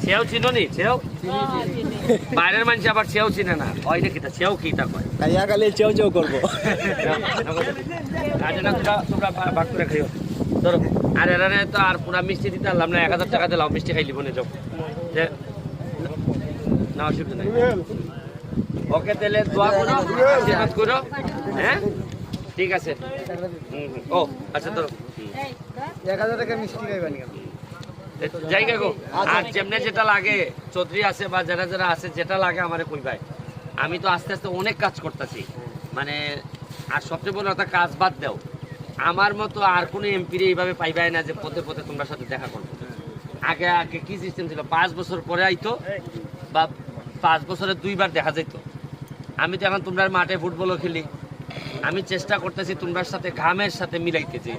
সেও চিনো নি সেও বাইরের মানুষ আবার সেও চিনে না হয় নাকি তা সেও কি তা কয় খাইয়া খালি চেউ চেউ করবো। আরে না তোমরা ভাগ করে খাইও ধরো আর এরা তো আর পুরা মিষ্টি দিতে পারলাম না 1000 টাকা দিলাম মিষ্টি খাইলি বনে যাও যে না অসুবিধা নাই ওকে তাহলে দোয়া করো আশীর্বাদ করো হ্যাঁ ঠিক আছে ও আচ্ছা ধরো 1000 টাকা মিষ্টি খাইবা নি জায়গা গো আর যেমনে যেটা লাগে চৌধুরী আছে বা যারা যারা আছে যেটা লাগে আমারে কইবাই আমি তো আস্তে আস্তে অনেক কাজ করতেছি মানে আর সবচেয়ে বড় কথা কাজ বাদ দাও আমার মতো আর কোনো এমপি এইভাবে পাইবাই না যে পথে পথে তোমার সাথে দেখা করবো আগে আগে কি সিস্টেম ছিল 5 বছর পরে আইতো বা 5 বছরে 2 বার দেখা যাইতো আমি তো এখন তোমরা মাঠে ফুটবলও খেলি আমি চেষ্টা করতেছি তোমরা সাথে ঘামের সাথে মিলাইতে যে